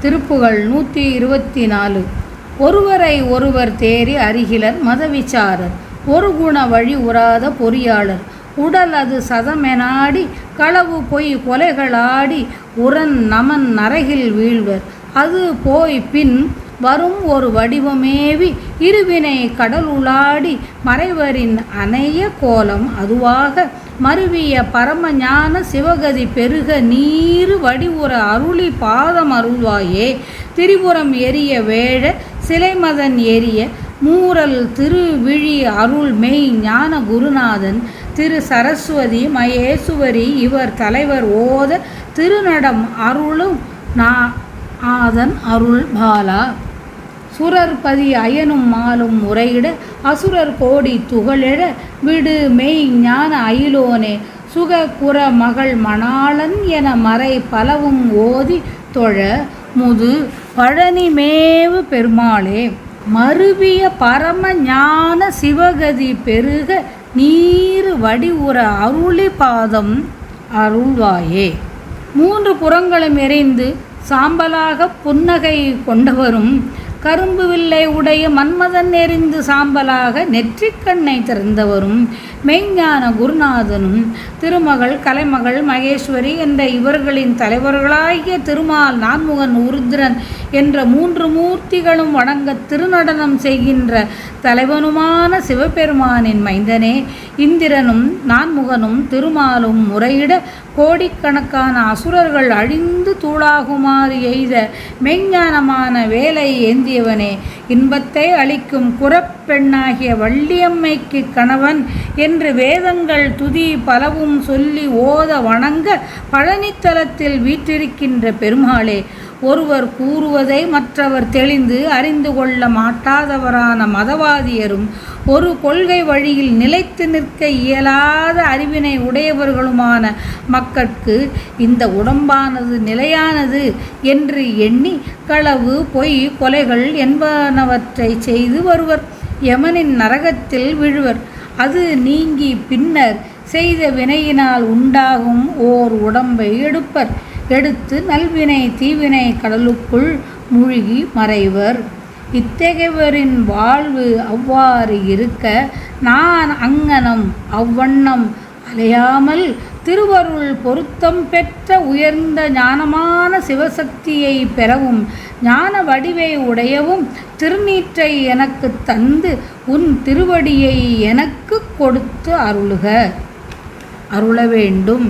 திருப்புகழ் 124. ஒருவரை ஒருவர் தேறி அருகிலர் மதவிசாரர், ஒரு குண வழி உறாத பொறியாளர். உடல் அது சதமெனாடி களவு பொய் கொலைகளாடி உரன் நமன் நரகில் வீழ்வர். அது போய் பின் வரும் ஒரு வடிவமேவி இருவினை கடலுளாடி மறைவரின் அணைய கோலம் அதுவாக மருவிய பரமஞான சிவகதி பெருக நீரு வடிவுற அருளி பாதம் அருள்வாயே. திரிபுரம் எரிய வேழ சிலைமதன் எரிய மூரல் திருவிழி அருள் மெய் ஞான குருநாதன் திரு சரஸ்வதி மகேசுவரி இவர் தலைவர் ஓத திருநடம் அருளும் ஆதன் அருள் பாலா. சுரர் பதி அயனும் மாலும் முறையிட அசுரர் கோடி துகளெழ விடு மெய் ஞான அயிலோனே சுக குற மகள் மணாளன் என மறை பலவும் ஓதி தொழ முது பழனிமேவு பெருமாளே. மருவிய பரம ஞான சிவகதி பெருக நீரு வடிவுற அருளி பாதம் அருள்வாயே. மூன்று புறங்களும் எரிந்து சாம்பலாக புன்னகை கொண்டவரும் கரும்பு வில்லை உடைய மன்மதன் எரிந்து சாம்பலாக நெற்றிக்கண்ணை திறந்தவரும் மெய்ஞான குருநாதனும் திருமகள் கலைமகள் மகேஸ்வரி என்ற இவர்களின் தலைவர்களாகிய திருமால் நான்முகன் உருத்திரன் என்ற மூன்று மூர்த்திகளும் வணங்க திருநடனம் செய்கின்ற தலைவனுமான சிவபெருமானின் மைந்தனே. இந்திரனும் நான்முகனும் திருமாலும் முறையிட கோடிக்கணக்கான அசுரர்கள் அழிந்து தூளாகுமாறு எய்த மெய்ஞானமான வேலை ஏந்தியவனே. இன்பத்தை அளிக்கும் குறப்பெண்ணாகிய வள்ளியம்மைக்கு கணவன் என்று வேதங்கள் துதி பலவும் சொல்லி ஓத வணங்க பழனித்தலத்தில் வீற்றிருக்கின்ற பெருமாளே. ஒருவர் கூறுவதை மற்றவர் தெளிந்து அறிந்து கொள்ள மாட்டாதவரான மதவாதியரும் ஒரு கொள்கை வழியில் நிலைத்து நிற்க இயலாத அறிவினை உடையவர்களுமான மக்கட்கு இந்த உடம்பானது நிலையானது என்று எண்ணி களவு பொய் கொலைகள் என்பனவற்றை செய்து வருவர். யமனின் நரகத்தில் விழுவர். அது நீங்கி பின்னர் செய்த வினையினால் உண்டாகும் ஓர் உடம்பை எடுப்பர். எடுத்து நல்வினை தீவினை கடலுக்குள் மூழ்கி மறைவர். இத்தகையவரின் வாழ்வு அவ்வாறு இருக்க நான் அங்ஙனம் அவ்வண்ணம் அலையாமல் திருவருள் பொருத்தம் பெற்ற உயர்ந்த ஞானமான சிவசக்தியை பெறவும் ஞான வடிவை உடையவும் திருநீற்றை எனக்கு தந்து உன் திருவடியை எனக்கு கொடுத்து அருள வேண்டும்.